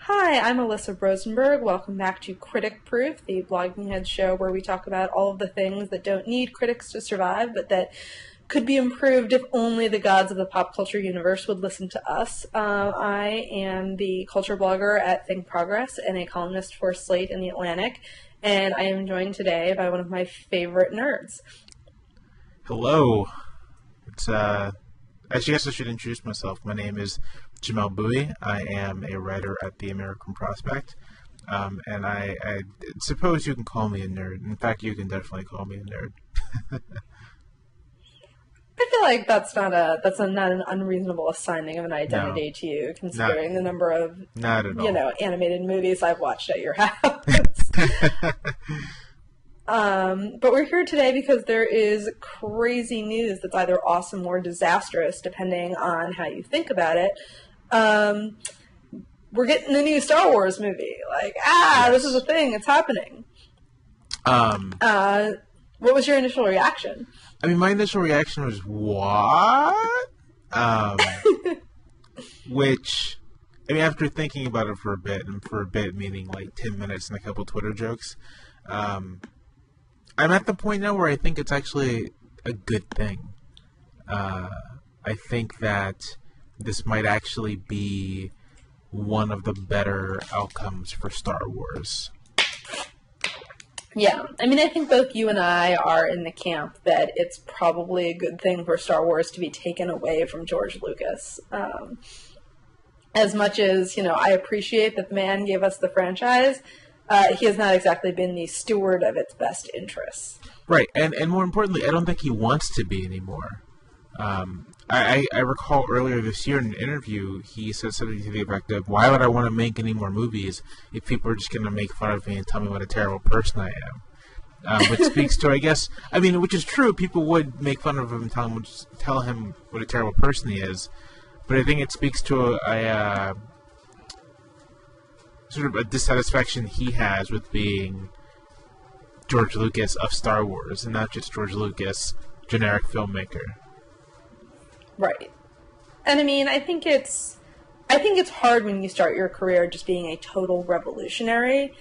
Hi, I'm Alyssa Rosenberg. Welcome back to Critic Proof, the blogging head show where we talk about all of the things that don't need critics to survive, but that could be improved if only the gods of the pop culture universe would listen to us. I am the culture blogger at Think Progress and a columnist for Slate and The Atlantic, and I am joined today by one of my favorite nerds. Hello. I guess I should introduce myself. My name is Jamelle Bouie. I am a writer at The American Prospect, and I suppose you can call me a nerd. In fact, you can definitely call me a nerd. I feel like that's not an unreasonable assigning of an identity to you, considering the number of animated movies I've watched at your house. But we're here today because there is crazy news that's either awesome or disastrous, depending on how you think about it. We're getting a new Star Wars movie. Yes. This is a thing. It's happening. What was your initial reaction? I mean, my initial reaction was, what? Which, I mean, after thinking about it for a bit, and for a bit meaning like 10 minutes and a couple Twitter jokes, I'm at the point now where I think it's actually a good thing. I think that this might actually be one of the better outcomes for Star Wars. Yeah, I mean, I think both you and I are in the camp that it's probably a good thing for Star Wars to be taken away from George Lucas. As much as, I appreciate that the man gave us the franchise, he has not exactly been the steward of its best interests. Right, and more importantly, I don't think he wants to be anymore. I recall earlier this year in an interview, he said something to the effect of, why would I want to make any more movies if people are just going to make fun of me and tell me what a terrible person I am? Which speaks to, I guess, I mean, which is true, people would make fun of him and tell him what a terrible person he is, but I think it speaks to a sort of a dissatisfaction he has with being George Lucas of Star Wars, and not just George Lucas, generic filmmaker. Right. And I mean, I think it's hard when you start your career just being a total revolutionary,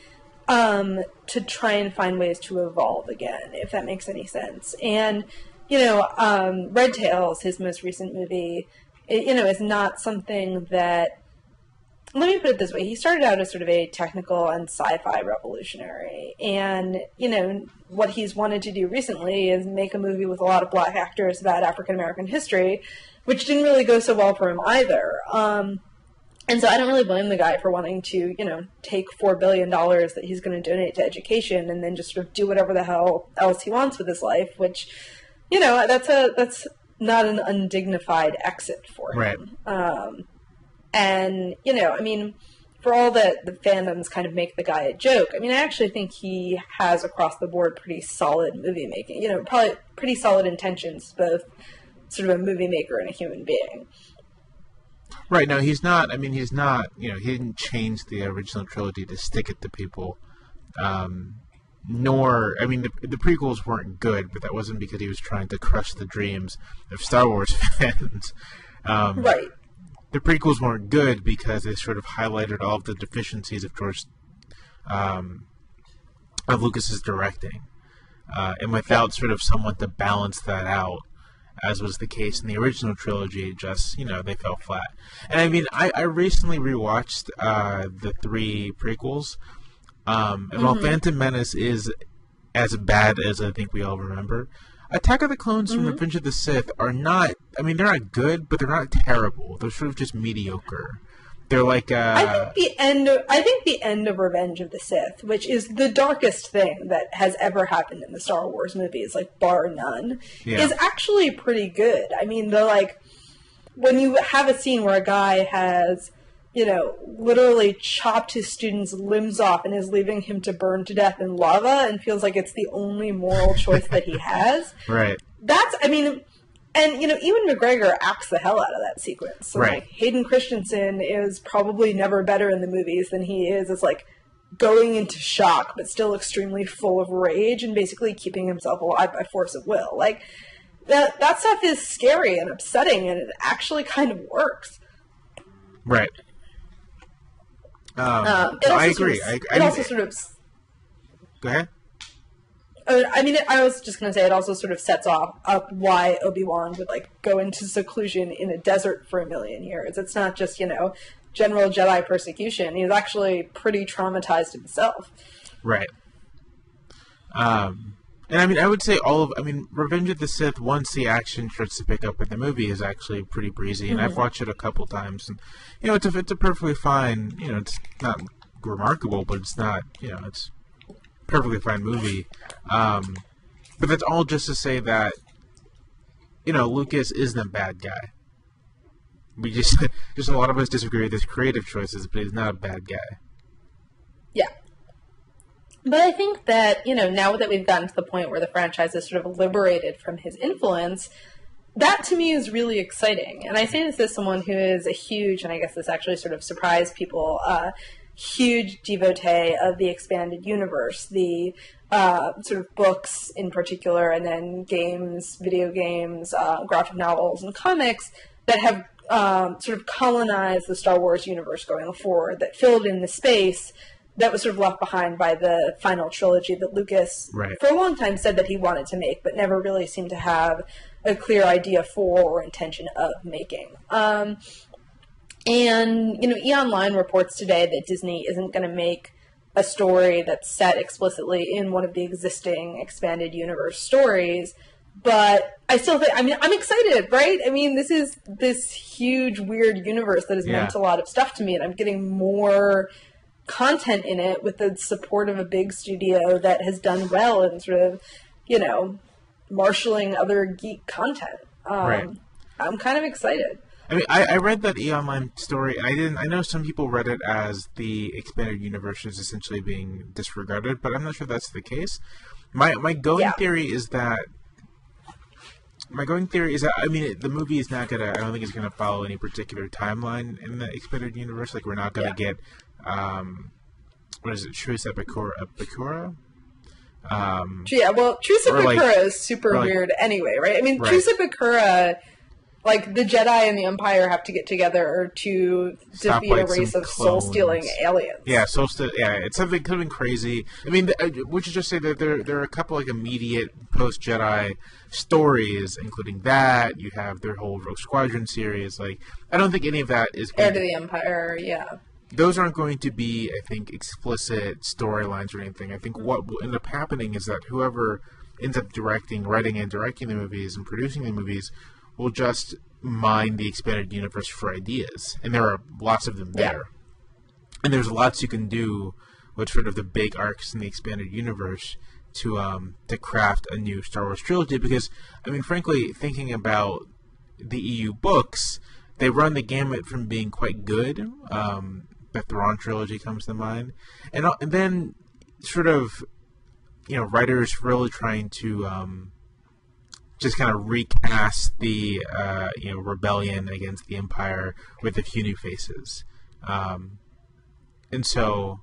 to try and find ways to evolve again, if that makes any sense. And, Red Tails, his most recent movie, is not something that, let me put it this way, he started out as sort of a technical and sci-fi revolutionary, and, what he's wanted to do recently is make a movie with a lot of black actors about African-American history, which didn't really go so well for him either. And so I don't really blame the guy for wanting to, take $4 billion that he's going to donate to education and then just sort of do whatever the hell else he wants with his life, which, that's not an undignified exit for him. Right. And, I mean, for all that the fandoms kind of make the guy a joke, I mean, I actually think he has across the board pretty solid movie making, probably pretty solid intentions, both sort of a movie maker and a human being. Right, no, he's not, he didn't change the original trilogy to stick it to people, the prequels weren't good, but that wasn't because he was trying to crush the dreams of Star Wars fans. Right. The prequels weren't good because they sort of highlighted all of the deficiencies of of Lucas's directing, and without sort of someone to balance that out, as was the case in the original trilogy, just, they fell flat. And I mean, I recently rewatched the 3 prequels, and while Phantom Menace is as bad as I think we all remember, Attack of the Clones from Revenge of the Sith are not, they're not good, but they're not terrible. They're sort of just mediocre. They're like I think the end of Revenge of the Sith, which is the darkest thing that has ever happened in the Star Wars movies, like bar none, is actually pretty good. I mean, when you have a scene where a guy has, literally chopped his student's limbs off and is leaving him to burn to death in lava and feels like it's the only moral choice that he has. Right. And, Ewan McGregor acts the hell out of that sequence. So, right. Hayden Christensen is probably never better in the movies than he is as, going into shock, but still extremely full of rage and basically keeping himself alive by force of will. That stuff is scary and upsetting, and it actually kind of works. Right. I agree. It also sort of... Go ahead. I was just going to say it also sort of sets up why Obi-Wan would go into seclusion in a desert for 1,000,000 years. It's not just, general Jedi persecution. He's actually pretty traumatized himself. Right. And I would say Revenge of the Sith, once the action starts to pick up in the movie, is actually pretty breezy. And I've watched it a couple times. And, it's a perfectly fine, it's not remarkable, but it's not, it's perfectly fine movie. But that's all just to say that, Lucas isn't a bad guy. We just a lot of us disagree with his creative choices, but he's not a bad guy. Yeah. But I think that, now that we've gotten to the point where the franchise is sort of liberated from his influence, that to me is really exciting. And I say this as someone who is a huge, and I guess this actually sort of surprised people, huge devotee of the expanded universe, the sort of books in particular, and then games, video games, graphic novels, and comics that have sort of colonized the Star Wars universe going forward, that filled in the space that was sort of left behind by the final trilogy that Lucas, for a long time, said that he wanted to make, but never really seemed to have a clear idea for or intention of making. And, E-Online reports today that Disney isn't going to make a story that's set explicitly in one of the existing expanded universe stories, but I still think, I'm excited, right? This is this huge, weird universe that has meant a lot of stuff to me, and I'm getting more content in it with the support of a big studio that has done well in sort of, marshaling other geek content. I'm kind of excited. I read that E-Online story. I know some people read it as the expanded universe is essentially being disregarded, but I'm not sure that's the case. My going theory is that the movie is not gonna. I don't think it's gonna follow any particular timeline in the expanded universe. We're not gonna get what is it? Truce Epicura? Truce Epicura is super weird anyway, right? Truce Epicura, the Jedi and the Empire have to get together to defeat a race of soul-stealing aliens. Yeah, it's something crazy. We should just say that there are a couple immediate post-Jedi stories, including that. You have their whole Rogue Squadron series. I don't think any of that is Heir to the Empire, yeah. Those aren't going to be, I think, explicit storylines or anything. I think what will end up happening is that whoever ends up writing and directing the movies and producing the movies will just mine the expanded universe for ideas. And there are lots of them there. And there's lots you can do with sort of the big arcs in the expanded universe to craft a new Star Wars trilogy. Because, frankly, thinking about the EU books, they run the gamut from being quite good. The Thrawn trilogy comes to mind. And then sort of, writers really trying to just kind of recast the, rebellion against the Empire with a few new faces. And so,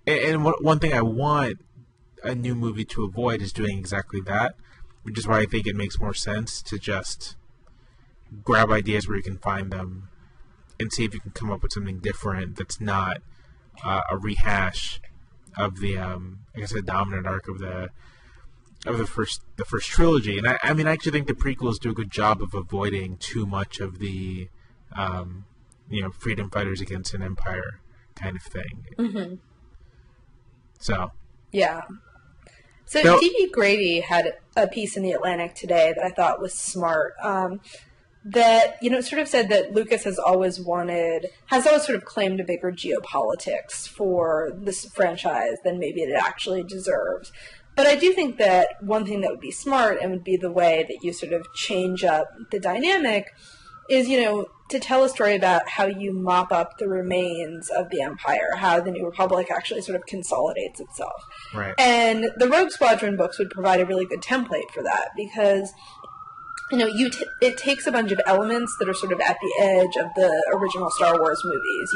one thing I want a new movie to avoid is doing exactly that, which is why I think it makes more sense to just grab ideas where you can find them and see if you can come up with something different that's not a rehash of the, dominant arc of the first trilogy. And I actually think the prequels do a good job of avoiding too much of the, freedom fighters against an empire kind of thing. Mm-hmm. So. Yeah. So D.B. Grady had a piece in The Atlantic today that I thought was smart. That, sort of said that Lucas has always sort of claimed a bigger geopolitics for this franchise than maybe it actually deserves. But I do think that one thing that would be smart and would be the way that you sort of change up the dynamic is, to tell a story about how you mop up the remains of the Empire, how the New Republic actually sort of consolidates itself. Right. And the Rogue Squadron books would provide a really good template for that because, it takes a bunch of elements that are sort of at the edge of the original Star Wars movies.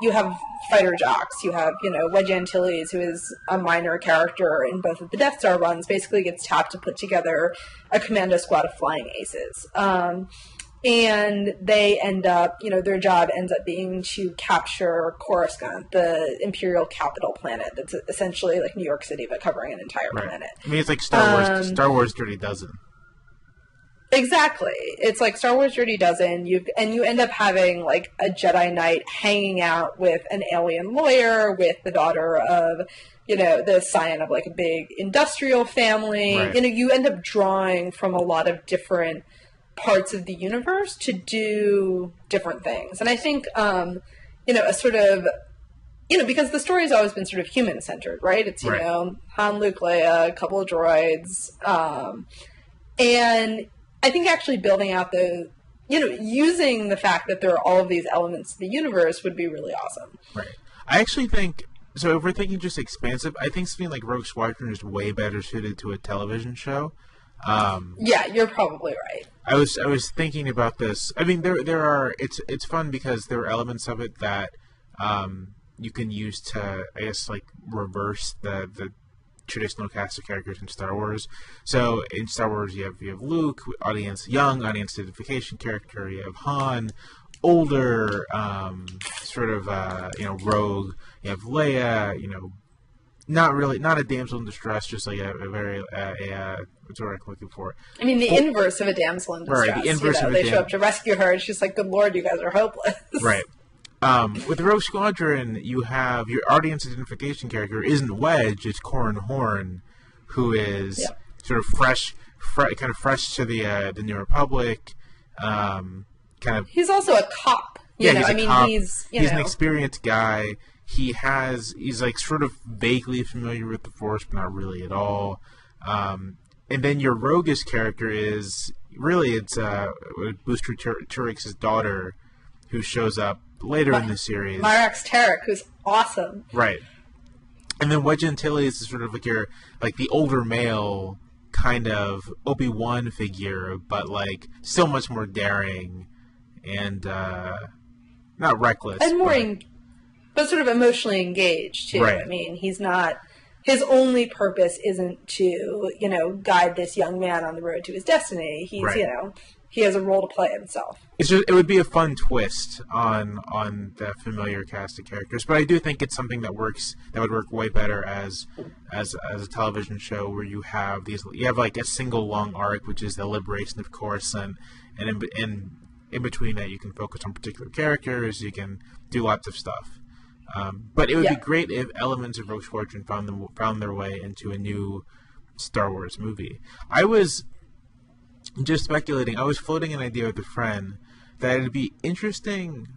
You have fighter jocks, you have, Wedge Antilles, who is a minor character in both of the Death Star runs, basically gets tapped to put together a commando squad of flying aces. and they end up, their job ends up being to capture Coruscant, the imperial capital planet that's essentially like New York City, but covering an entire planet. I mean, it's like Star Wars Dirty Dozen. Exactly. It's like Star Wars Dirty Dozen. You end up having like a Jedi Knight hanging out with an alien lawyer, with the daughter of, the scion of like a big industrial family. Right. You end up drawing from a lot of different parts of the universe to do different things. And I think, a sort of, because the story has always been sort of human-centered, right? It's, Han, Luke, Leia, a couple of droids, and I think actually building out using the fact that there are all of these elements of the universe would be really awesome. Right. I actually think, so if we're thinking just expansive, I think something like Rogue Squadron is way better suited to a television show. Yeah, you're probably right. I was thinking about this. I mean, there are, it's fun because there are elements of it that you can use to, I guess, like reverse the traditional cast of characters in Star Wars. So in Star Wars, you have Luke, young audience identification character. You have Han, older, rogue. You have Leia, not a damsel in distress, just like a very what's the word I'm looking for? I mean, the inverse of a damsel in distress. Right, the inverse of a They show up to rescue her, and she's like, "Good Lord, you guys are hopeless." Right. With Rogue Squadron, you have your audience identification character isn't Wedge, it's Corran Horn, who is sort of fresh to the New Republic. He's also a cop. He's a cop. He's an experienced guy. He's like sort of vaguely familiar with the Force, but not really at all. And then your roguish character is it's Booster Turik's daughter, who shows up later in the series. Myrax Tarek, who's awesome. Right. And then Wedge Antilles is sort of like the older male kind of Obi-Wan figure, but like still much more daring and not reckless. And more but sort of emotionally engaged too. Right. I mean, he's not, his only purpose isn't to, guide this young man on the road to his destiny. He's, he has a role to play himself. It would be a fun twist on the familiar cast of characters, but I do think it's something that would work way better as a television show where you have like a single long arc, which is the liberation of Coruscant, and in between that you can focus on particular characters, you can do lots of stuff. But it would be great if elements of Rogue Squadron found their way into a new Star Wars movie. I was just speculating. I was floating an idea with a friend that it'd be interesting.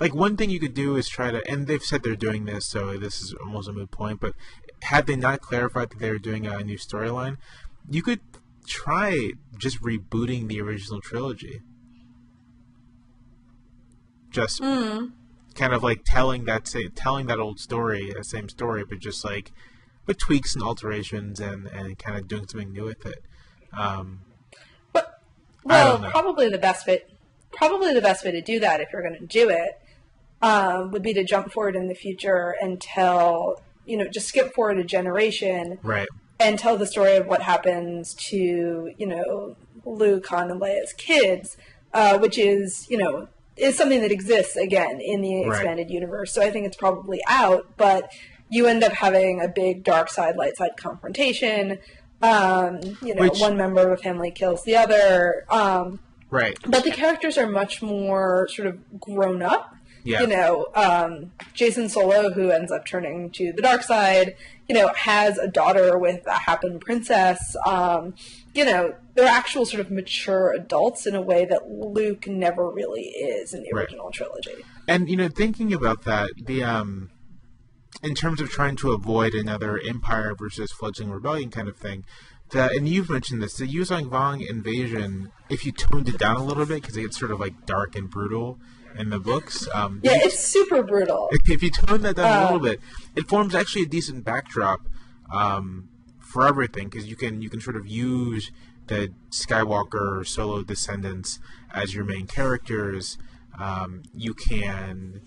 Like, one thing you could do is try to, and they've said they're doing this, so this is almost a moot point, but had they not clarified that they were doing a new storyline, you could try just rebooting the original trilogy. Just kind of like telling that old story, the same story, but just like with tweaks and alterations and kind of doing something new with it. Probably the best way to do that, if you're going to do it, would be to jump forward in the future and tell, just skip forward a generation, right, and tell the story of what happens to, Luke, Han, and Leia's kids, which is something that exists again in the expanded universe. So I think it's probably out, but you end up having a big dark side, light side confrontation. One member of a family kills the other. Right. But the characters are much more sort of grown up. Yeah. Jason Solo, who ends up turning to the dark side, has a daughter with a Happen princess. They're actual sort of mature adults in a way that Luke never really is in the original trilogy. And, thinking about that, in terms of trying to avoid another Empire versus fledgling rebellion kind of thing, and you've mentioned this, the Yuzong Vong invasion, if you toned it down a little bit, because it gets sort of like dark and brutal in the books. It's super brutal. If you tone that down a little bit, it forms actually a decent backdrop for everything, because you can sort of use the Skywalker Solo descendants as your main characters. You can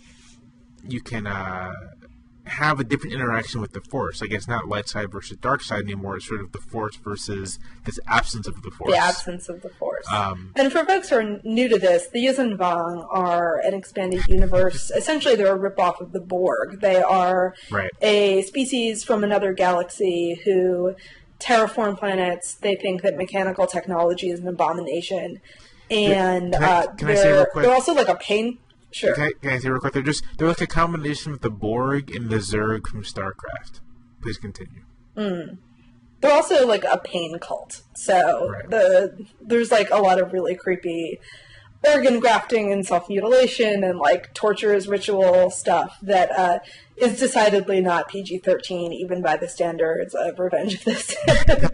have a different interaction with the Force. I guess not light side versus dark side anymore. It's sort of the Force versus this absence of the Force. The absence of the Force. And for folks who are new to this, the Yuuzhan Vong are an expanded universe. Essentially, they're a ripoff of the Borg. They are a species from another galaxy who terraform planets. They think that mechanical technology is an abomination. And can I say real quick? They're also like a pain... Sure. Can I say real quick? They're like a combination of the Borg and the Zerg from StarCraft. Please continue. They're also like a pain cult. So there's like a lot of really creepy organ grafting and self-mutilation and like torturous ritual stuff that is decidedly not PG-13 even by the standards of Revenge of the Sith.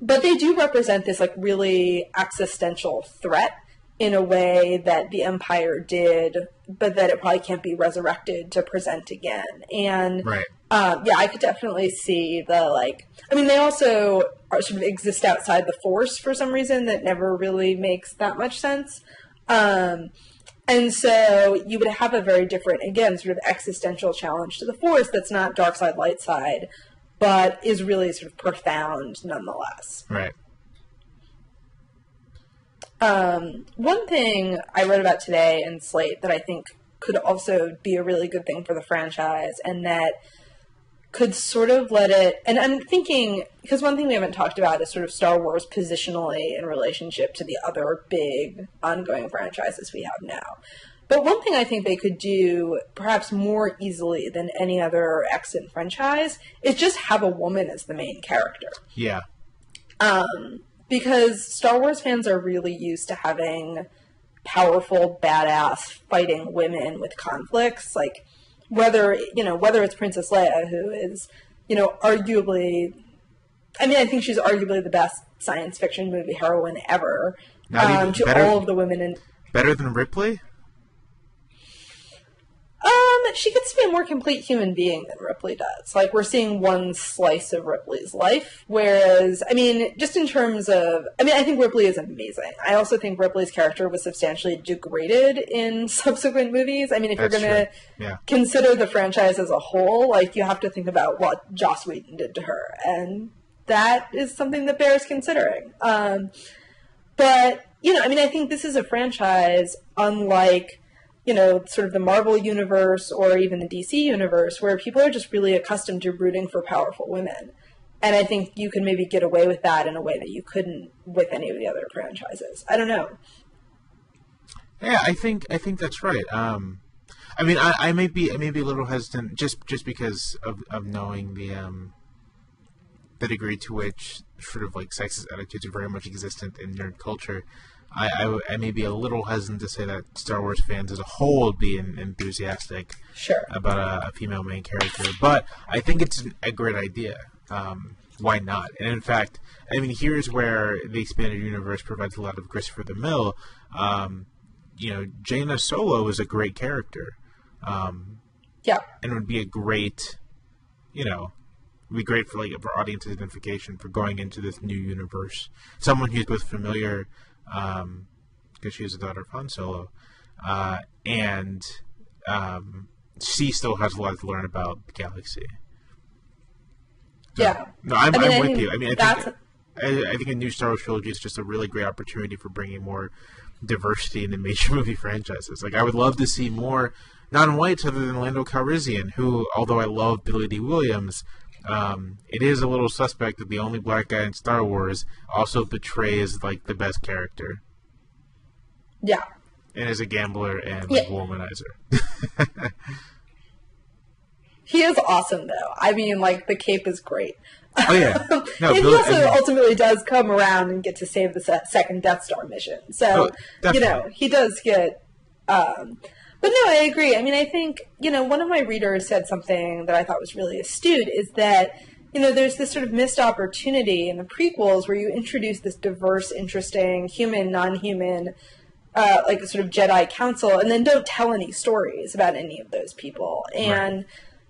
But they do represent this like really existential threat in a way that the Empire did, but that it probably can't be resurrected to present again. And I could definitely see the like. I mean, they also sort of exist outside the Force for some reason that never really makes that much sense. And so you would have a very different, again, sort of existential challenge to the Force that's not dark side, light side, but is really sort of profound nonetheless. Right. One thing I wrote about today in Slate that I think could also be a really good thing for the franchise and that could sort of let it, and I'm thinking, because one thing we haven't talked about is sort of Star Wars positionally in relationship to the other big ongoing franchises we have now. But one thing I think they could do perhaps more easily than any other extant franchise is just have a woman as the main character. Yeah. Because Star Wars fans are really used to having powerful, badass, fighting women with conflicts. Like, whether it's Princess Leia, who is, arguably... I mean, I think she's arguably the best science fiction movie heroine ever. All of the women in... Better than Ripley? She gets to be a more complete human being than Ripley does. Like, we're seeing one slice of Ripley's life, whereas, I mean, just in terms of... I mean, I think Ripley is amazing. I also think Ripley's character was substantially degraded in subsequent movies. I mean, if you're going to consider the franchise as a whole, like, you have to think about what Joss Whedon did to her, and that is something that bears considering. But, I mean, I think this is a franchise unlike... sort of the Marvel universe or even the DC universe where people are just really accustomed to rooting for powerful women. And I think you can maybe get away with that in a way that you couldn't with any of the other franchises. I don't know. Yeah, I think that's right. I mean, I may be a little hesitant just because of knowing the degree to which sort of like sexist attitudes are very much existent in nerd culture. I may be a little hesitant to say that Star Wars fans as a whole would be enthusiastic about a female main character, but I think it's a great idea. Why not? And in fact, I mean, here's where the expanded universe provides a lot of grist for the mill. Jaina Solo is a great character. And it would be a great, would be great for audience identification for going into this new universe. Someone who's both familiar. Because she is the daughter of Han Solo, and she still has a lot to learn about the galaxy. So, no, I'm with you. I mean, I think a new Star Wars trilogy is just a really great opportunity for bringing more diversity in the major movie franchises. Like, I would love to see more non-whites other than Lando Calrissian, who, although I love Billy D. Williams, it is a little suspect that the only black guy in Star Wars also betrays, the best character. Yeah. And is a gambler and a womanizer. He is awesome, though. I mean, the cape is great. Oh, yeah. No, he also ultimately does come around and get to save the second Death Star mission. So, he does get... But no, I agree. I mean, I think, one of my readers said something that I thought was really astute is that, there's this sort of missed opportunity in the prequels where you introduce this diverse, interesting, human, non-human, sort of Jedi council and then don't tell any stories about any of those people. And,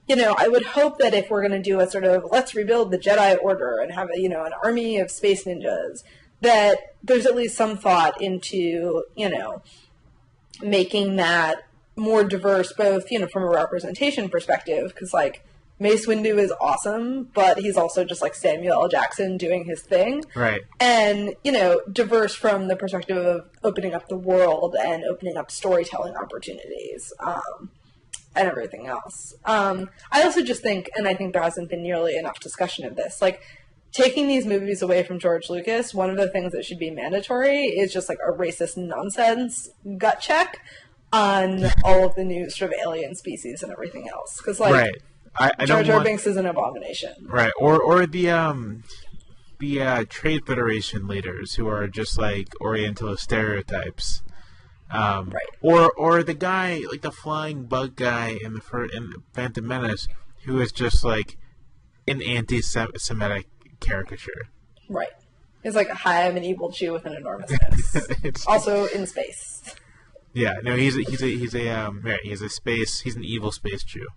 I would hope that if we're going to do a sort of let's rebuild the Jedi Order and have, an army of space ninjas, that there's at least some thought into, making that more diverse, both, you know, from a representation perspective, because, like, Mace Windu is awesome, but he's also just like Samuel L. Jackson doing his thing. Right. And, you know, diverse from the perspective of opening up the world and opening up storytelling opportunities, and everything else. I also just think, and I think there hasn't been nearly enough discussion of this, like, taking these movies away from George Lucas, one of the things that should be mandatory is just like a racist nonsense gut check on all of the new sort of alien species and everything else. Because, like, right. I Jar Jar Binks is an abomination. Right. Or the Trade Federation leaders who are just like Orientalist stereotypes. Right. Or the guy, like the flying bug guy in Phantom Menace, who is just like an anti-Semitic caricature. Right. It's like, hi, I'm an evil Jew with an enormous nose. Also in space. Yeah. No, he's an evil space Jew.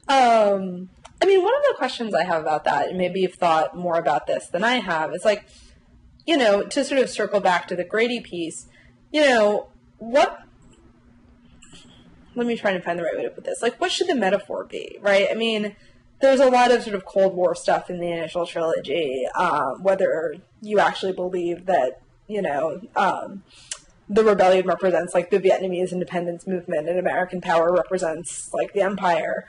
I mean, one of the questions I have about that, and maybe you've thought more about this than I have, is like, you know, to sort of circle back to the Grady piece, you know, let me try and find the right way to put this. Like, what should the metaphor be, right? I mean, there's a lot of sort of Cold War stuff in the initial trilogy, whether you actually believe that, you know, the rebellion represents, like, the Vietnamese independence movement, and American power represents, like, the empire.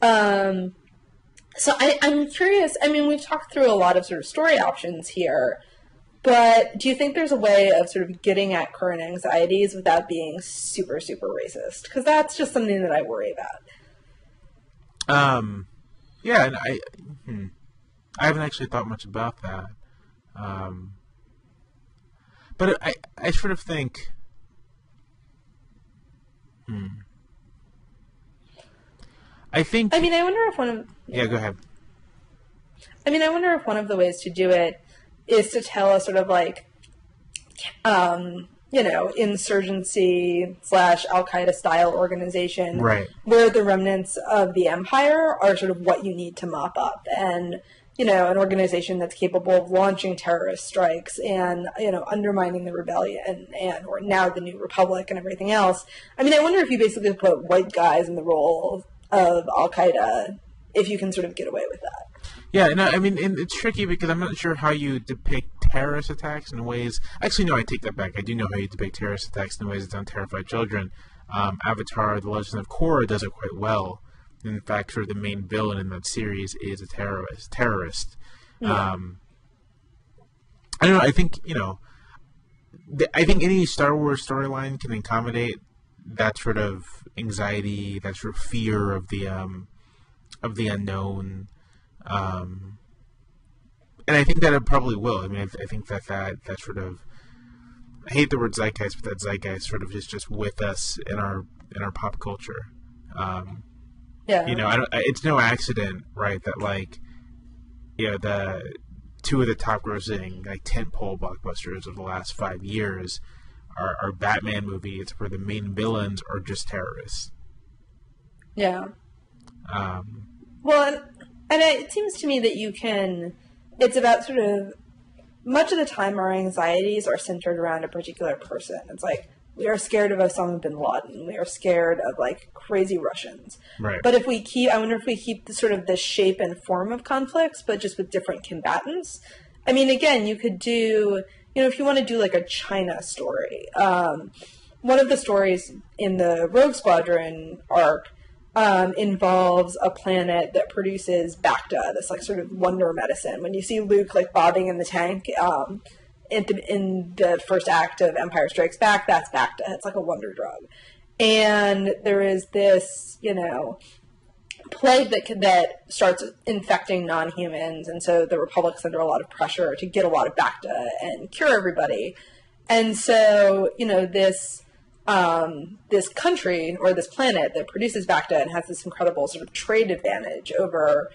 So I'm curious, I mean, we've talked through a lot of sort of story options here, but do you think there's a way of sort of getting at current anxieties without being super, super racist? Because that's just something that I worry about. Yeah, and I haven't actually thought much about that. But I sort of think, I mean, I wonder if one of... Yeah, go ahead. I mean, I wonder if one of the ways to do it is to tell a sort of like, you know, insurgency / Al-Qaeda style organization, right, where the remnants of the empire are sort of what you need to mop up, and, you know, an organization that's capable of launching terrorist strikes and, you know, undermining the rebellion or now the new republic and everything else. I mean, I wonder if you basically put white guys in the role of Al-Qaeda, if you can sort of get away with that. Yeah, no, I mean, it's tricky because I'm not sure how you depict terrorist attacks in ways... Actually, no, I take that back. I do know how you depict terrorist attacks in ways that don't terrify children. Avatar, The Legend of Korra does it quite well. In fact, sort of the main villain in that series is a terrorist. Yeah. I don't know, I think, you know... I think any Star Wars storyline can accommodate that sort of anxiety, that sort of fear of the unknown, and I think that it probably will. I mean, I think that sort of, I hate the word zeitgeist, but that zeitgeist sort of is just with us in our pop culture. Yeah. You know, it's no accident, right, that, like, you know, the two of the top grossing, like, tentpole blockbusters of the last 5 years are Batman movies where the main villains are just terrorists. Yeah. Well, and it seems to me that you can... It's about sort of... Much of the time our anxieties are centered around a particular person. It's like, we are scared of Osama bin Laden. We are scared of, like, crazy Russians. Right. But if we keep... I wonder if we keep the sort of the shape and form of conflicts, but just with different combatants. I mean, again, you could do... You know, if you want to do, like, a China story, one of the stories in the Rogue Squadron arc involves a planet that produces Bacta, this, like, sort of wonder medicine. When you see Luke, like, bobbing in the tank in the first act of Empire Strikes Back, that's Bacta. It's like a wonder drug. And there is this, you know, plague that starts infecting non-humans, and so the Republic's under a lot of pressure to get a lot of Bacta and cure everybody. And so, you know, this country, or this planet that produces Bacta and has this incredible sort of trade advantage over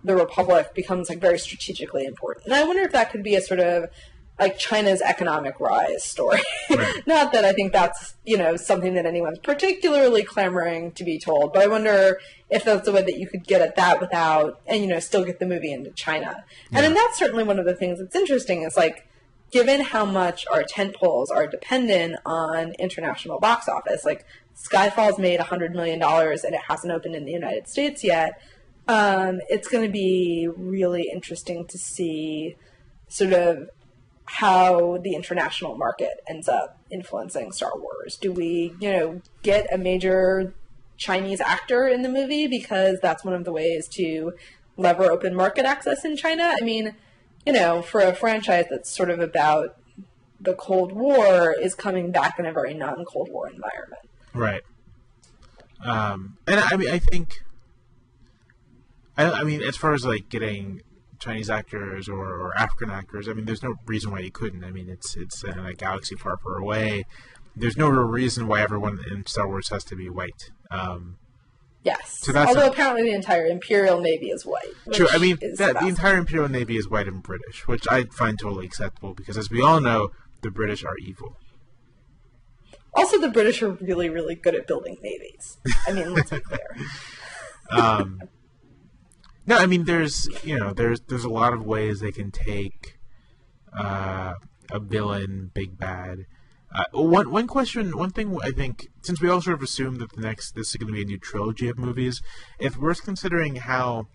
the Republic becomes, like, very strategically important. And I wonder if that could be a sort of, like, China's economic rise story. Right. Not that I think that's, you know, something that anyone's particularly clamoring to be told, but I wonder if that's a way that you could get at that without, and, you know, still get the movie into China. Yeah. And then that's certainly one of the things that's interesting is, like, given how much our tentpoles are dependent on international box office, like Skyfall's made $100 million and it hasn't opened in the United States yet, it's going to be really interesting to see sort of how the international market ends up influencing Star Wars. Do we, get a major Chinese actor in the movie because that's one of the ways to lever open market access in China? I mean, for a franchise that's sort of about the Cold War is coming back in a very non-Cold War environment. Right. And I mean, I mean, as far as like getting Chinese actors or African actors, I mean, there's no reason why you couldn't. I mean, it's in a galaxy far, far away. There's no real reason why everyone in Star Wars has to be white. Yes. So that's although apparently the entire Imperial Navy is white. True. I mean, the entire Imperial Navy is white and British, which I find totally acceptable because, as we all know, the British are evil. Also, the British are really, really good at building navies. I mean, let's be clear. No, I mean, there's a lot of ways they can take a villain, big bad. One thing I think, since we all sort of assume that this is going to be a new trilogy of movies, it's worth considering how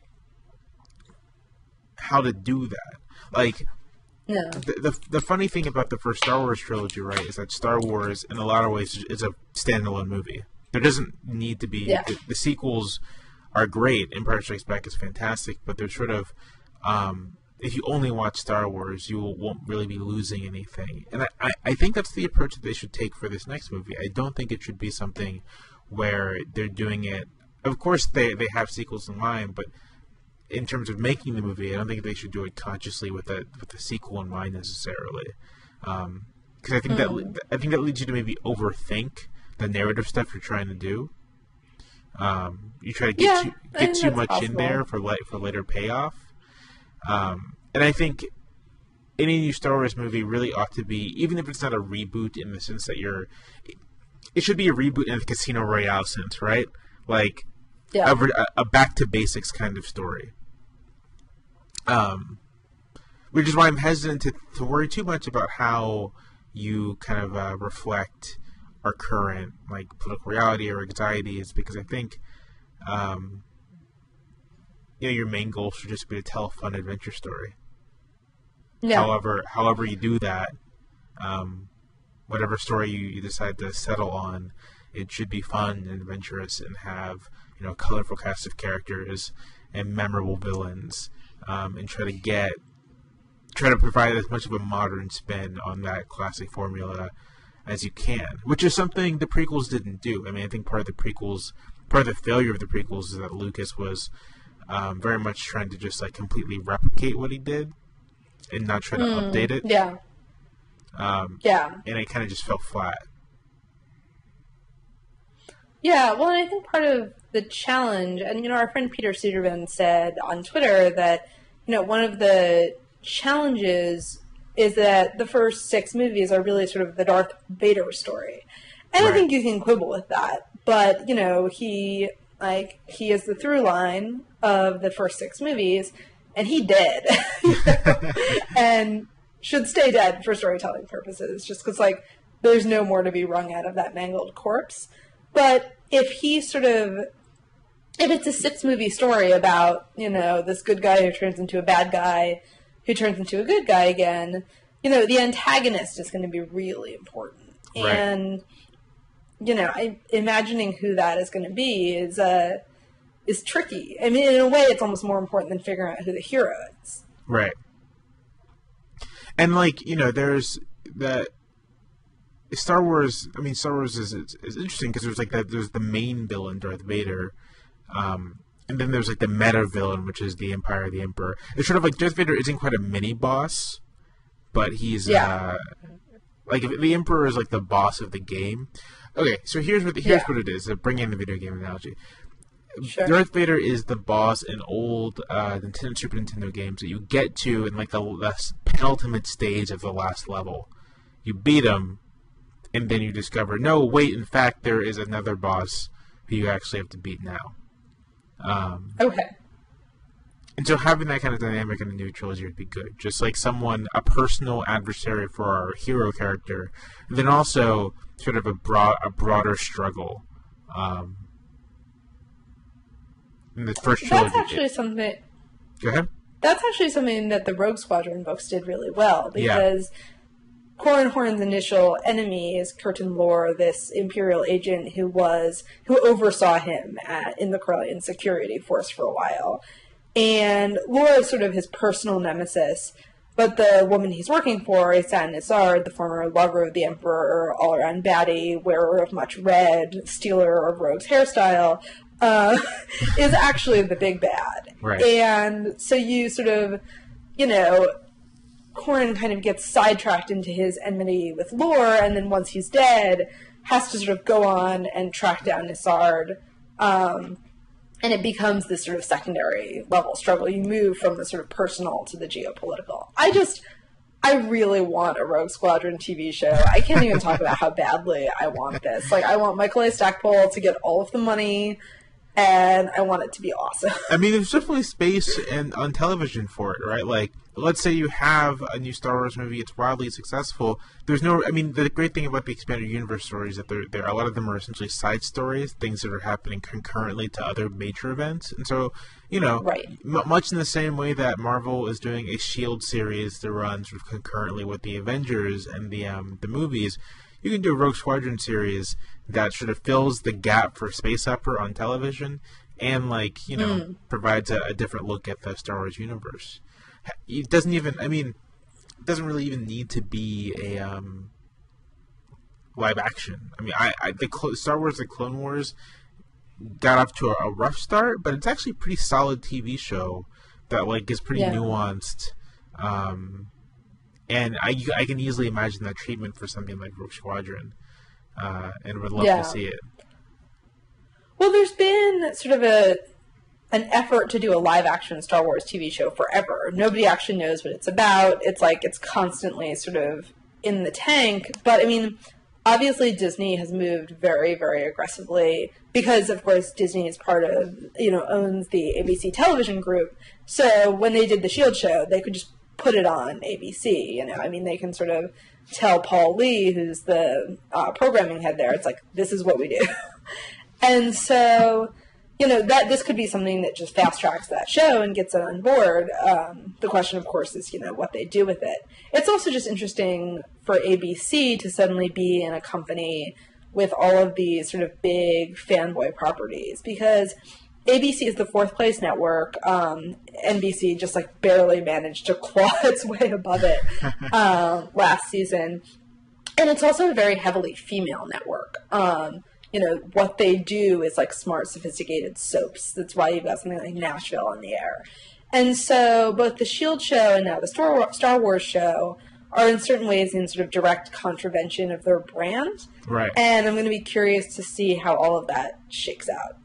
to do that. Like, yeah. The funny thing about the first Star Wars trilogy, right, is that Star Wars, in a lot of ways, is a standalone movie. There doesn't need to be... Yeah. The sequels are great. Empire Strikes Back is fantastic, but they're sort of... if you only watch Star Wars, you won't really be losing anything. And I think that's the approach that they should take for this next movie. I don't think it should be something where they're doing it... Of course, they have sequels in mind, but in terms of making the movie, I don't think they should do it consciously with the sequel in mind necessarily. Because I think that leads you to maybe overthink the narrative stuff you're trying to do. You try to get too much possible in there for later payoff. And I think any new Star Wars movie really ought to be, even if it's not a reboot in the sense that it should be a reboot in the Casino Royale sense, right? Like a back to basics kind of story. Which is why I'm hesitant to worry too much about how you kind of reflect our current like political reality or anxieties, because I think your main goal should just be to tell a fun adventure story. Yeah. However you do that, whatever story you decide to settle on, it should be fun and adventurous and have a colorful cast of characters and memorable villains, and try to provide as much of a modern spin on that classic formula as you can, which is something the prequels didn't do. I mean, I think part of the failure of the prequels is that Lucas was very much trying to just like completely replicate what he did and not try to update it. Yeah. And it kind of just fell flat. Yeah, well, and I think part of the challenge, and our friend Peter Suderman said on Twitter that one of the challenges is that the first 6 movies are really sort of the Darth Vader story. And right. I think you can quibble with that. But, he is the through line of the first 6 movies, and he dead. And should stay dead for storytelling purposes, just because, there's no more to be wrung out of that mangled corpse. But if it's a 6-movie story about, this good guy who turns into a bad guy, who turns into a good guy again, the antagonist is going to be really important. Right. And, imagining who that is going to be is tricky. I mean, in a way, it's almost more important than figuring out who the hero is. Right. And, there's that... Star Wars is interesting because there's the main villain, Darth Vader, and then there's the meta villain, which is the Empire, the Emperor. It's sort of Darth Vader isn't quite a mini boss, but he's the Emperor is the boss of the game. Okay, so here's what it is. Bring in the video game analogy. Sure. Darth Vader is the boss in old Super Nintendo games that you get to in the penultimate stage of the last level. You beat him. And then you discover, no, wait, in fact, there is another boss who you actually have to beat now. Okay. And so having that kind of dynamic in the new trilogy would be good. Just like a personal adversary for our hero character, and then also sort of a broader struggle. In the first trilogy. That's actually something. Go ahead. That's actually something that the Rogue Squadron books did really well, because Corran Horn's initial enemy is Curtin Lore, this Imperial agent who oversaw him in the Corellian security force for a while. And Lore is sort of his personal nemesis, but the woman he's working for, Asan Isard, the former lover of the Emperor, all-around baddie, wearer of much red, stealer of Rogue's hairstyle, is actually the big bad. Right. And so you sort of, Corran kind of gets sidetracked into his enmity with Lore, and then once he's dead, has to sort of go on and track down Isard, and it becomes this sort of secondary level struggle. You move from the sort of personal to the geopolitical. I really want a Rogue Squadron TV show. I can't even talk about how badly I want this. Like, I want Michael A. Stackpole to get all of the money, and I want it to be awesome. I mean, there's definitely space on television for it, right? Like, let's say you have a new Star Wars movie, it's wildly successful. The great thing about the expanded universe stories is that a lot of them are essentially side stories, things that are happening concurrently to other major events. And so, right. Much in the same way that Marvel is doing a S.H.I.E.L.D. series that runs sort of concurrently with the Avengers and the movies, you can do a Rogue Squadron series that sort of fills the gap for space opera on television and, provides a different look at the Star Wars universe. It doesn't really even need to be a live action. I mean, Star Wars: The Clone Wars got off to a rough start, but it's actually a pretty solid TV show that is pretty nuanced. And I can easily imagine that treatment for something like Rogue Squadron, and would love to see it. Well, there's been sort of an effort to do a live-action Star Wars TV show forever. Nobody actually knows what it's about. It's constantly sort of in the tank. But, I mean, obviously Disney has moved very, very aggressively because, of course, Disney is part of, owns the ABC television group. So when they did the S.H.I.E.L.D. show, they could just put it on ABC, they can sort of tell Paul Lee, who's the programming head there, it's like, this is what we do. And so, that this could be something that just fast tracks that show and gets it on board. The question, of course, is, what they do with it. It's also just interesting for ABC to suddenly be in a company with all of these sort of big fanboy properties, because ABC is the fourth place network. NBC just barely managed to claw its way above it last season. And it's also a very heavily female network. What they do is smart, sophisticated soaps. That's why you've got something like Nashville on the air. And so both the S.H.I.E.L.D. show and now the Star Wars show are in certain ways in sort of direct contravention of their brand. Right. And I'm going to be curious to see how all of that shakes out.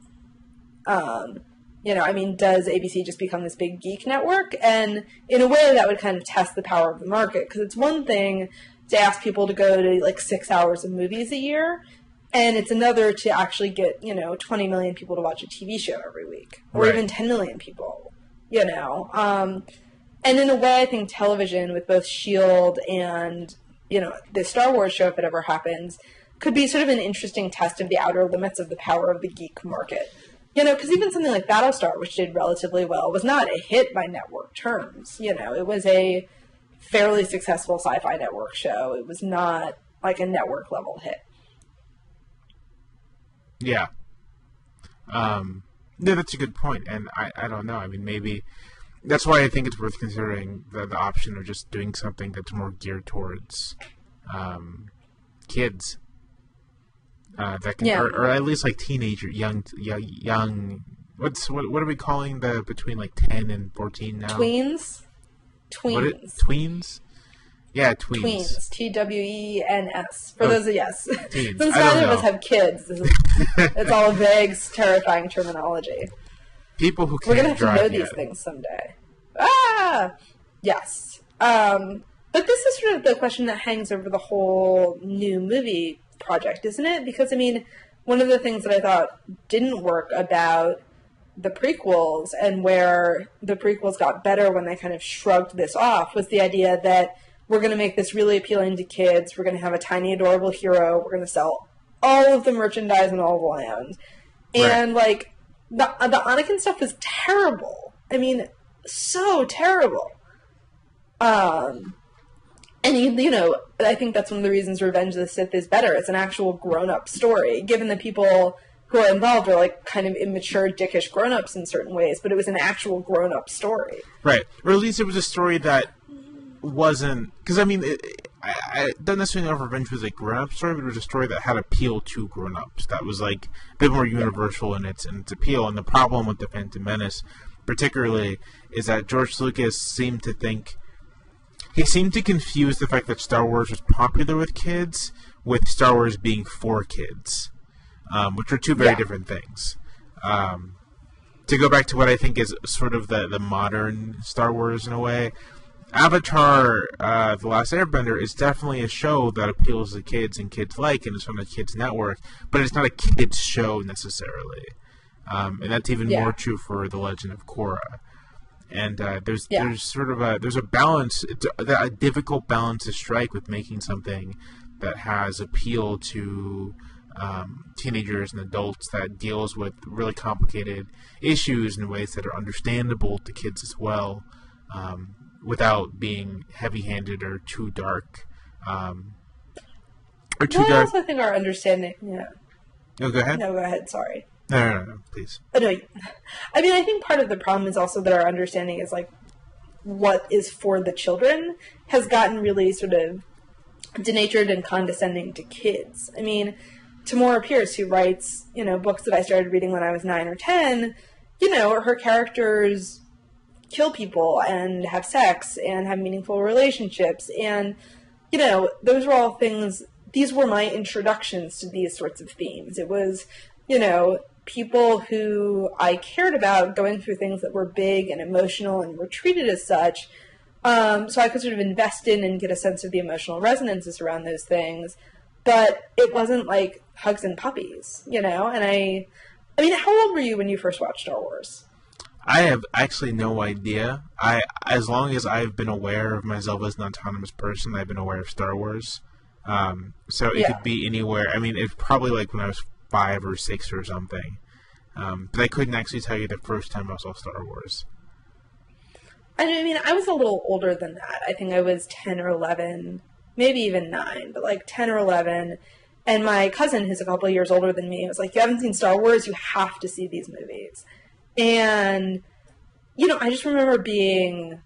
Does ABC just become this big geek network? And in a way that would kind of test the power of the market, because it's one thing to ask people to go to 6 hours of movies a year, and it's another to actually get, 20 million people to watch a TV show every week, or even 10 million people, And in a way, I think television with both S.H.I.E.L.D. and, the Star Wars show, if it ever happens, could be sort of an interesting test of the outer limits of the power of the geek market. Because even something like Battlestar, which did relatively well, was not a hit by network terms. It was a fairly successful sci-fi network show. It was not a network-level hit. Yeah. Yeah, that's a good point. And I don't know. I mean, maybe that's why I think it's worth considering the option of just doing something that's more geared towards kids. That can, or at least teenager, young. What are we calling the between 10 and 14 now? Tweens. Tweens? Yeah, tweens. Tweens. TWENS. For those of yes. Teens. Since neither of us have kids, it's all vague, terrifying terminology. People who We're can't gonna have to know drive these yet. things someday. Yes. But this is sort of the question that hangs over the whole new movie project, isn't it? Because, one of the things that I thought didn't work about the prequels and where the prequels got better when they kind of shrugged this off was the idea that we're going to make this really appealing to kids. We're going to have a tiny, adorable hero. We're going to sell all of the merchandise and all of the land. And, like, the Anakin stuff was terrible. I mean, so terrible. And, you know, I think that's one of the reasons Revenge of the Sith is better. It's an actual grown-up story, given the people who are involved are, like, kind of immature, dickish grown-ups in certain ways, but it was an actual grown-up story. Right. Or at least it was a story that wasn't... Because, I mean, I don't necessarily know if Revenge was a grown-up story, but it was a story that had appeal to grown-ups. That was, like, a bit more universal in its appeal. And the problem with The Phantom Menace, particularly, is that George Lucas seemed to think... He seemed to confuse the fact that Star Wars was popular with kids with Star Wars being for kids. Which are two very different things. To go back to what I think is sort of the modern Star Wars in a way, Avatar, The Last Airbender is definitely a show that appeals to kids and kids like, and it's on a kids network, but it's not a kids show necessarily. And that's even more true for The Legend of Korra. And there's sort of a balance, a difficult balance to strike with making something that has appeal to teenagers and adults, that deals with really complicated issues in ways that are understandable to kids as well, without being heavy-handed or too dark. I also think our understanding... No, go ahead. No, go ahead, sorry. No, please. No, I mean, I think part of the problem is also that our understanding is, like, what is for the children has gotten really sort of denatured and condescending to kids. I mean... Tamora Pierce, who writes, you know, books that I started reading when I was 9 or 10, you know, her characters kill people and have sex and have meaningful relationships. And, you know, those were all things, these were my introductions to these sorts of themes. It was, you know, people who I cared about going through things that were big and emotional and were treated as such. So I could sort of invest in and get a sense of the emotional resonances around those things. But it wasn't like hugs and puppies, you know? And I mean, how old were you when you first watched Star Wars? I have actually no idea. As long as I've been aware of myself as an autonomous person, I've been aware of Star Wars. So it could be anywhere. I mean, it's probably like when I was 5 or 6 or something. But I couldn't actually tell you the first time I saw Star Wars. I mean, I was a little older than that. I think I was 10 or 11. Maybe even 9, but like 10 or 11. And my cousin, who's a couple of years older than me, was like, you haven't seen Star Wars? You have to see these movies. And, you know, I just remember being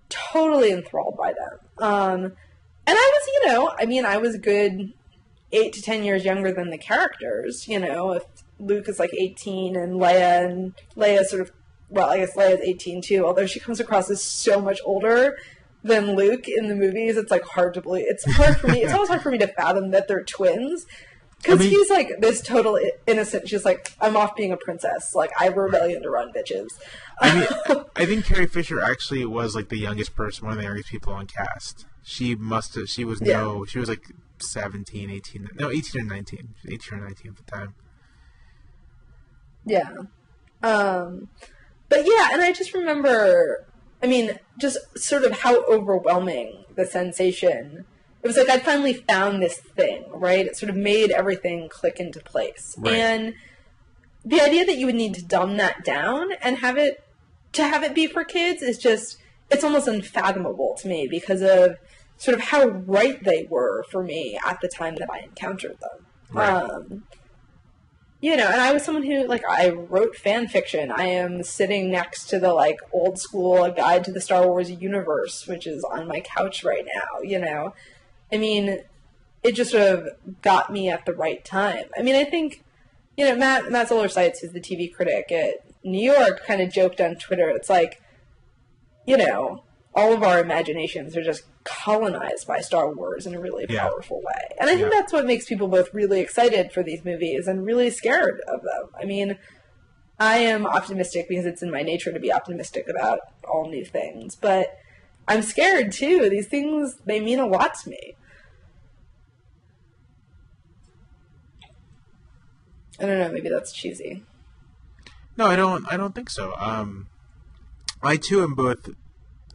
totally enthralled by them. And I was, you know, I mean, I was a good 8 to 10 years younger than the characters, you know, if Luke is like 18 and Leia sort of, well, I guess Leia's 18 too, although she comes across as so much older than Luke in the movies. It's like hard to believe. It's hard for me. It's almost hard for me to fathom that they're twins, because he's like this total innocent. She's like, I'm off being a princess. Like, I have a rebellion to run, bitches. I mean, I think Carrie Fisher actually was like the youngest person, one of the youngest people on cast. She must have. She was she was like 17, 18. No, 18 or 19. 18 or 19 at the time. Yeah. But yeah, and I just remember, I mean, just sort of how overwhelming the sensation. It was like I'd finally found this thing, right? It sort of made everything click into place. Right. And the idea that you would need to dumb that down and have it be for kids is just, it's almost unfathomable to me because of sort of how right they were for me at the time that I encountered them. Right. You know, and I was someone who, like, I wrote fan fiction. I am sitting next to the, like, old school Guide to the Star Wars Universe, which is on my couch right now, you know. I mean, it just sort of got me at the right time. I mean, I think, you know, Matt Zoller Seitz, who's the TV critic at New York, kind of joked on Twitter. It's like, you know, all of our imaginations are just colonized by Star Wars in a really powerful way. And I think that's what makes people both really excited for these movies and really scared of them. I mean, I am optimistic because it's in my nature to be optimistic about all new things, but I'm scared too. These things, they mean a lot to me. I don't know, maybe that's cheesy. No, I don't. I don't think so. I too am both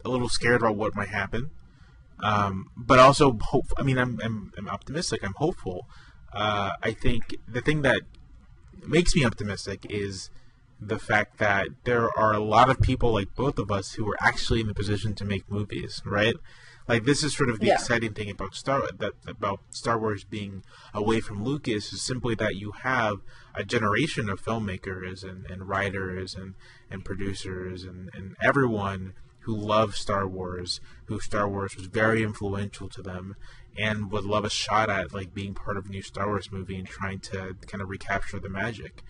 a little scared about what might happen, but also hope. I mean, I'm optimistic. I'm hopeful. I think the thing that makes me optimistic is the fact that there are a lot of people like both of us who are actually in the position to make movies, right? Like, this is sort of the exciting thing about Star Wars being away from Lucas, is simply that you have a generation of filmmakers and writers and producers and everyone who loves Star Wars, who Star Wars was very influential to them, and would love a shot at like being part of a new Star Wars movie and trying to kind of recapture the magic.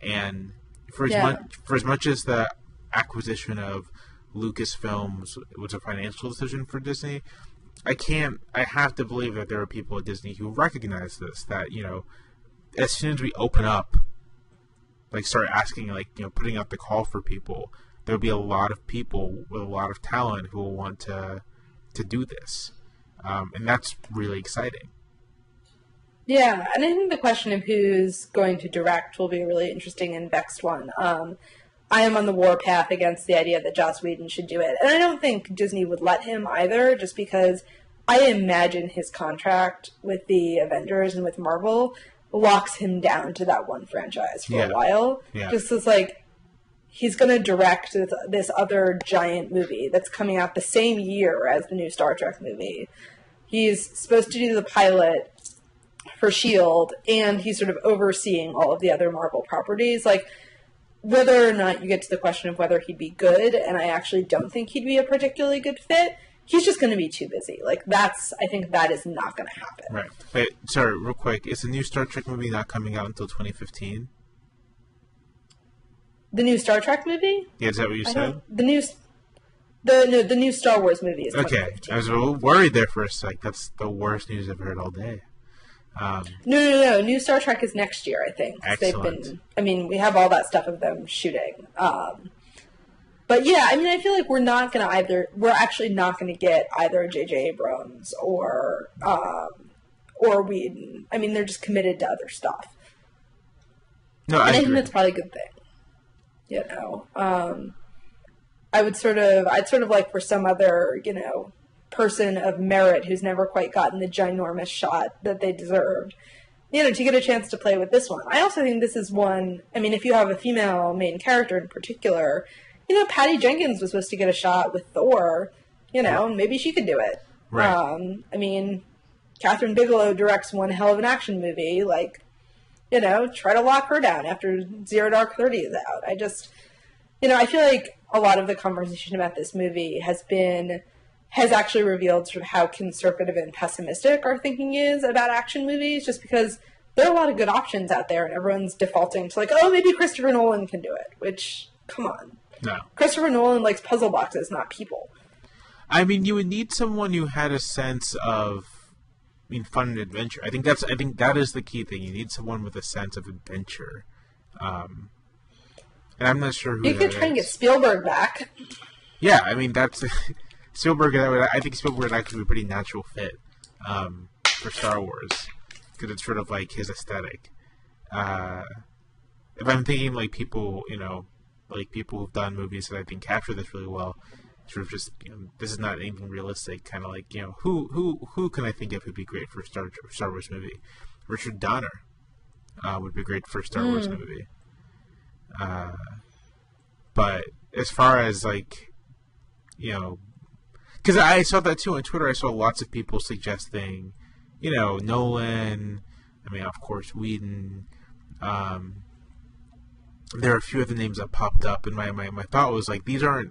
And for as much as the acquisition of Lucasfilm was a financial decision for Disney, I have to believe that there are people at Disney who recognize this, that, you know, as soon as we open up, like start asking, like, you know, putting out the call for people, there'll be a lot of people with a lot of talent who will want to do this. And that's really exciting. Yeah, and I think the question of who's going to direct will be a really interesting and vexed one. I am on the warpath against the idea that Joss Whedon should do it. And I don't think Disney would let him either, just because I imagine his contract with the Avengers and with Marvel locks him down to that one franchise for a while. Yeah. Just as, like, he's going to direct this other giant movie that's coming out the same year as the new Star Trek movie. He's supposed to do the pilot for S.H.I.E.L.D., and he's sort of overseeing all of the other Marvel properties. Like, whether or not you get to the question of whether he'd be good, and I actually don't think he'd be a particularly good fit, he's just going to be too busy. Like, I think that is not going to happen. Right. Wait, sorry, real quick. Is the new Star Trek movie not coming out until 2015? The new Star Trek movie? Yeah, is that what you said? The new Star Wars movie is 2015. Okay. I was a little worried there for a sec. That's the worst news I've heard all day. No. New Star Trek is next year, I think. Excellent. We have all that stuff of them shooting. But yeah, I mean, I feel like we're actually not going to get either J.J. Abrams or Whedon. I mean, they're just committed to other stuff. No, I think that's probably a good thing. You know, I'd sort of like for some other, you know, person of merit who's never quite gotten the ginormous shot that they deserved, you know, to get a chance to play with this one. I also think this is one, I mean, if you have a female main character in particular, you know, Patty Jenkins was supposed to get a shot with Thor, you know, maybe she could do it. Right. I mean, Catherine Bigelow directs one hell of an action movie, like, you know, try to lock her down after Zero Dark 30 is out. I just, you know, I feel like a lot of the conversation about this movie has actually revealed sort of how conservative and pessimistic our thinking is about action movies, just because there are a lot of good options out there and everyone's defaulting to like, oh, maybe Christopher Nolan can do it, which, come on. No. Christopher Nolan likes puzzle boxes, not people. I mean, you would need someone who had a sense of, fun and adventure. I think that is the key thing. You need someone with a sense of adventure. And I'm not sure who you could try and get Spielberg back. Yeah, I mean, that's Spielberg. I think Spielberg would actually be a pretty natural fit for Star Wars, because it's sort of like his aesthetic. If I'm thinking like people, you know, like people who've done movies that I think capture this really well, sort of just, you know, this is not anything realistic. Kind of like, you know, who can I think of who'd be great for a Star Wars movie? Richard Donner would be great for a Star Wars movie. But as far as like, you know, because I saw that too on Twitter. I saw lots of people suggesting, you know, Nolan. I mean, of course, Whedon. There are a few of the names that popped up, and my thought was like, these are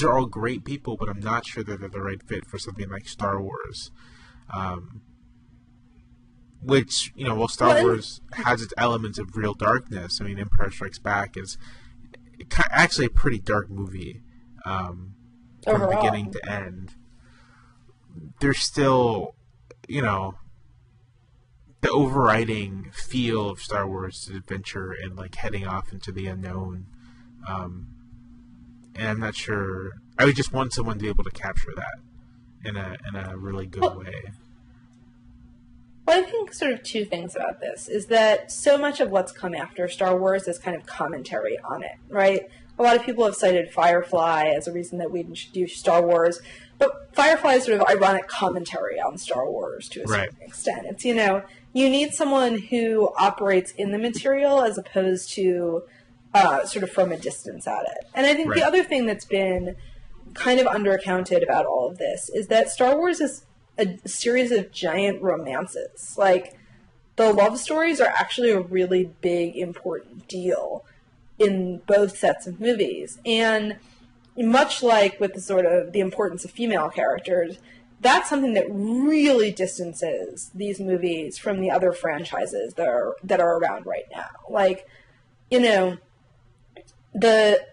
all great people, but I'm not sure that they're the right fit for something like Star Wars. Which, you know, while Star Wars has its elements of real darkness, I mean, Empire Strikes Back is actually a pretty dark movie from beginning to end. There's still, you know, the overriding feel of Star Wars is adventure and like heading off into the unknown. And I'm not sure. I would just want someone to be able to capture that in a really good way. Well, I think sort of two things about this is that so much of what's come after Star Wars is kind of commentary on it, right? A lot of people have cited Firefly as a reason that we introduced Star Wars, but Firefly is sort of ironic commentary on Star Wars to a certain extent. It's, you need someone who operates in the material as opposed to sort of from a distance at it. And I think the other thing that's been kind of undercounted about all of this is that Star Wars is a series of giant romances. Like, the love stories are actually a really big, important deal in both sets of movies. And much like with the sort of the importance of female characters, that's something that really distances these movies from the other franchises that are around right now. Like,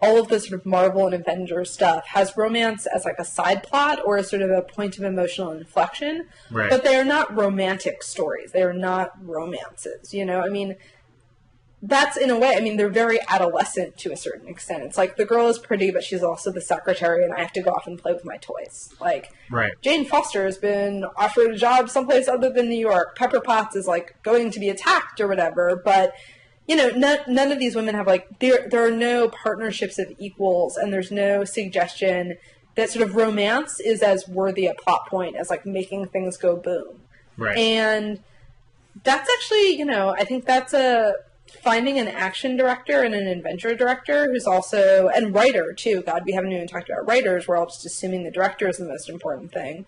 all of the sort of Marvel and Avengers stuff has romance as like a side plot or as sort of a point of emotional inflection, but they are not romantic stories. They are not romances, I mean, that's in a way, I mean, they're very adolescent to a certain extent. It's like the girl is pretty, but she's also the secretary and I have to go off and play with my toys. Like, Jane Foster has been offered a job someplace other than New York. Pepper Potts is like going to be attacked or whatever, but none of these women have, like, there are no partnerships of equals, and there's no suggestion that sort of romance is as worthy a plot point as, like, making things go boom. And that's actually, I think that's finding an action director and an adventure director who's also, and writer, too. God, we haven't even talked about writers. We're all just assuming the director is the most important thing.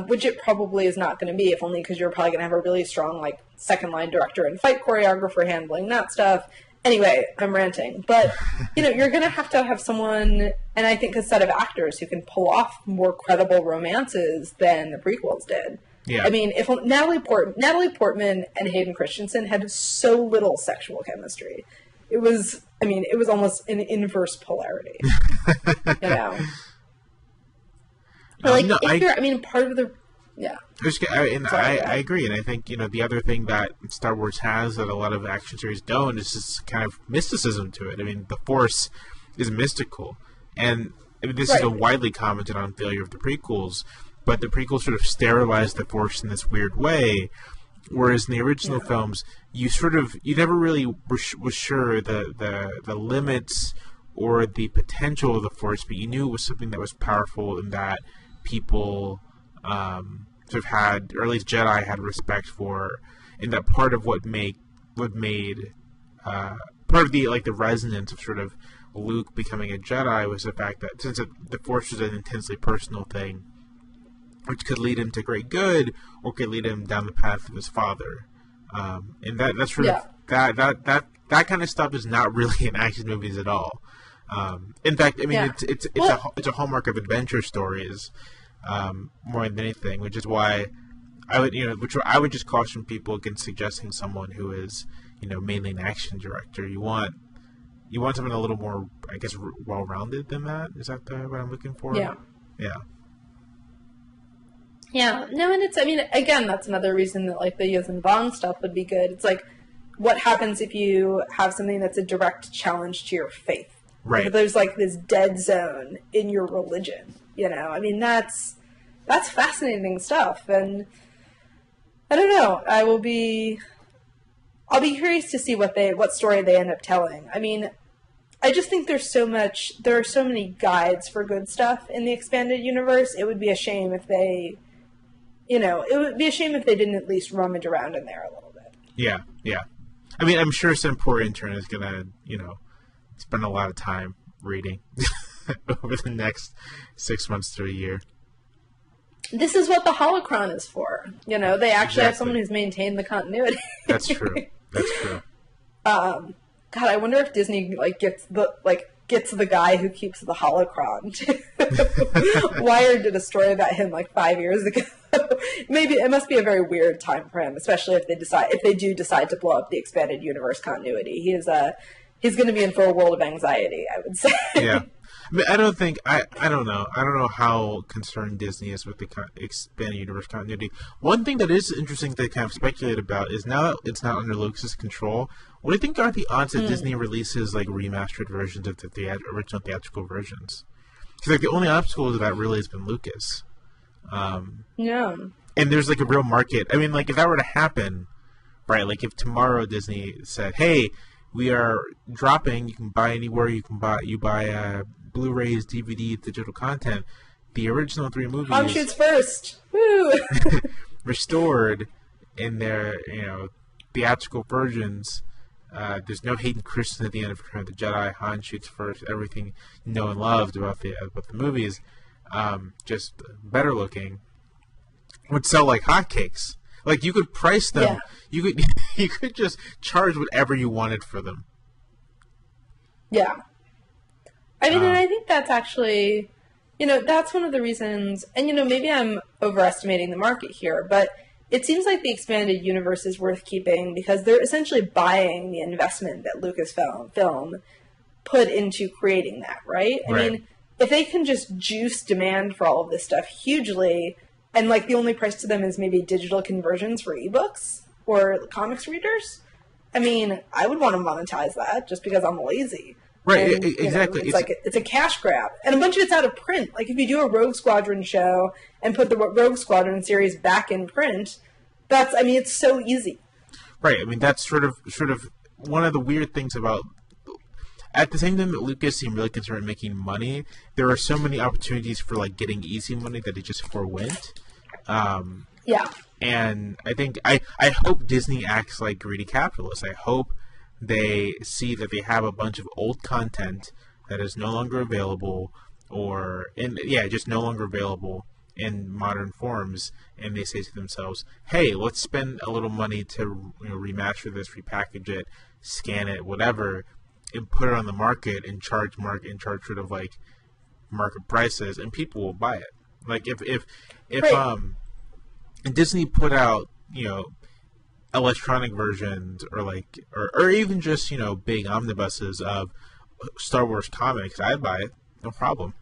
Which it probably is not going to be, if only because you're probably going to have a really strong, like, second-line director and fight choreographer handling that stuff. Anyway, I'm ranting. But, you're going to have someone, and I think a set of actors who can pull off more credible romances than the prequels did. Yeah. I mean, if Natalie Portman and Hayden Christensen had so little sexual chemistry, it was almost an inverse polarity. Like, part of the... Yeah. I agree, and I think, the other thing that Star Wars has that a lot of action series don't is this kind of mysticism to it. I mean, the Force is mystical, and this is a widely commented on failure of the prequels, but the prequels sort of sterilized the Force in this weird way, whereas in the original films, you never really was sure the limits or the potential of the Force, but you knew it was something that was powerful and that people sort of had, or at least Jedi had respect for, and that part of what made part of the resonance of sort of Luke becoming a Jedi was the fact that since the Force was an intensely personal thing, which could lead him to great good or could lead him down the path of his father, and that's sort of that kind of stuff is not really in action movies at all. In fact, I mean, it's a hallmark of adventure stories more than anything, which is why I would just caution people against suggesting someone who is mainly an action director. You want someone a little more, I guess, well-rounded than that. Is that what I'm looking for? Yeah. Yeah. Yeah. No, and again, that's another reason that like the Yuuzhan Vong stuff would be good. It's like, what happens if you have something that's a direct challenge to your faith? Right. If there's like this dead zone in your religion, I mean, that's fascinating stuff. And I don't know, I'll be curious to see what story they end up telling. I mean, I just think there are so many guides for good stuff in the expanded universe. It would be a shame if they, didn't at least rummage around in there a little bit. Yeah, yeah. I mean, I'm sure some poor intern is going to, spend a lot of time reading over the next 6 months to a year. This is what the holocron is for. They actually have someone who's maintained the continuity. That's true. That's true. God, I wonder if Disney gets the guy who keeps the holocron. Wired did a story about him 5 years ago. Maybe it must be a very weird time for him, especially if they do decide to blow up the expanded universe continuity. He's going to be in for a world of anxiety, I would say. Yeah. I mean, I don't know. I don't know how concerned Disney is with the expanded universe continuity. One thing that is interesting to kind of speculate about is now that it's not under Lucas's control, what do you think are the odds that Disney releases remastered versions of the original theatrical versions? Because the only obstacle to that really has been Lucas. Yeah. and there's like a real market. I mean, like if that were to happen, right? Like if tomorrow Disney said, "Hey, we are dropping. You can buy anywhere. You buy Blu-rays, DVD, digital content. The original 3 movies Home shoots first. Woo! restored in their theatrical versions. There's no Hayden Christensen at the end of Return of the Jedi. Han shoots first. Everything you know and loved about the movies, just better looking, would sell like hotcakes. Like you could price them. Yeah. You could just charge whatever you wanted for them. Yeah. I mean, and I think that's actually, that's one of the reasons, and maybe I'm overestimating the market here, but it seems like the expanded universe is worth keeping because they're essentially buying the investment that Lucasfilm put into creating that, right? I mean, if they can just juice demand for all of this stuff hugely, and like the only price to them is maybe digital conversions for ebooks or comics readers, I mean, I would want to monetize that just because I'm lazy. Right, and, exactly. It's a cash grab. And a bunch of it's out of print. Like if you do a Rogue Squadron show and put the Rogue Squadron series back in print, it's so easy. Right. I mean, that's sort of one of the weird things about, at the same time that Lucas seemed really concerned with making money, there are so many opportunities for like getting easy money that it just forwent. Yeah. And I hope Disney acts like greedy capitalists. I hope they see that they have a bunch of old content that is no longer available, just no longer available in modern forms, and they say to themselves, "Hey, let's spend a little money to remaster this, repackage it, scan it, whatever, and put it on the market and charge sort of like market prices, and people will buy it." Like if Disney put out electronic versions or even just big omnibuses of Star Wars comics, I'd buy it, no problem.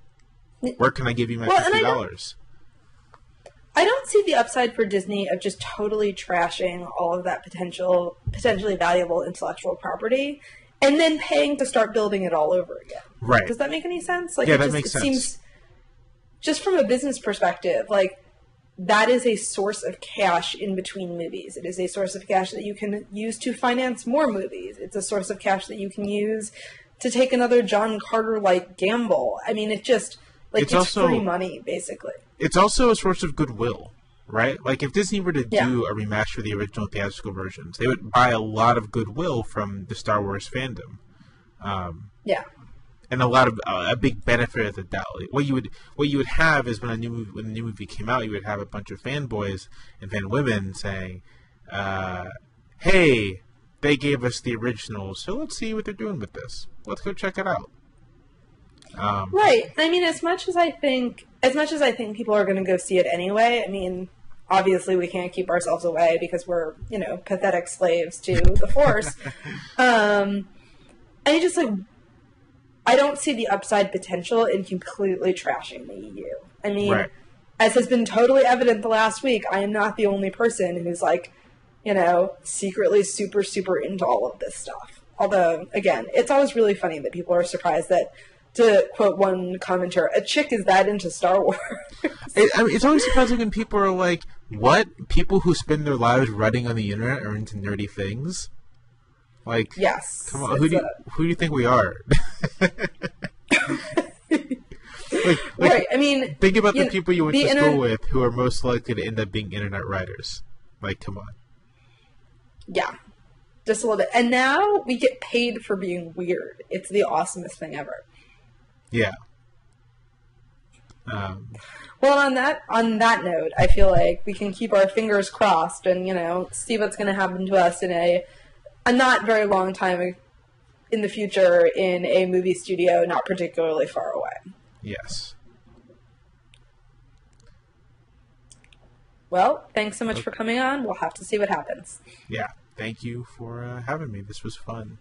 Where can I give you my $50? I don't see the upside for Disney of just totally trashing all of that potentially valuable intellectual property and then paying to start building it all over again. Right. Does that make any sense? Like, that makes sense. Seems, just from a business perspective, like, that is a source of cash in between movies. It is a source of cash that you can use to finance more movies. It's a source of cash that you can use to take another John Carter-like gamble. I mean, it's also free money, basically. It's also a source of goodwill, right? Like, if Disney were to do a remaster of the original theatrical versions, they would buy a lot of goodwill from the Star Wars fandom. And a big benefit of the doubt. What you would have is when the new movie came out, you would have a bunch of fanboys and fan women saying, "Hey, they gave us the original, so let's see what they're doing with this. Let's go check it out." Right. I mean, as much as I think people are going to go see it anyway. I mean, obviously we can't keep ourselves away because we're pathetic slaves to the Force. I don't see the upside potential in completely trashing the EU. I mean, as has been totally evident the last week, I am not the only person who's secretly super, super into all of this stuff. Although, again, it's always really funny that people are surprised that, to quote one commenter, a chick is that into Star Wars. It's always surprising when people are like, what? People who spend their lives writing on the internet are into nerdy things? Like, yes. Come on, who do you think we are? Right. I mean, think about the people you went to school with who are most likely to end up being internet writers. Like, come on. Yeah. Just a little bit. And now we get paid for being weird. It's the awesomest thing ever. Yeah. Well, on that note, I feel like we can keep our fingers crossed and, see what's going to happen to us in a not very long time in the future in a movie studio not particularly far away. Yes. Well, thanks so much for coming on. We'll have to see what happens. Yeah. Thank you for having me. This was fun.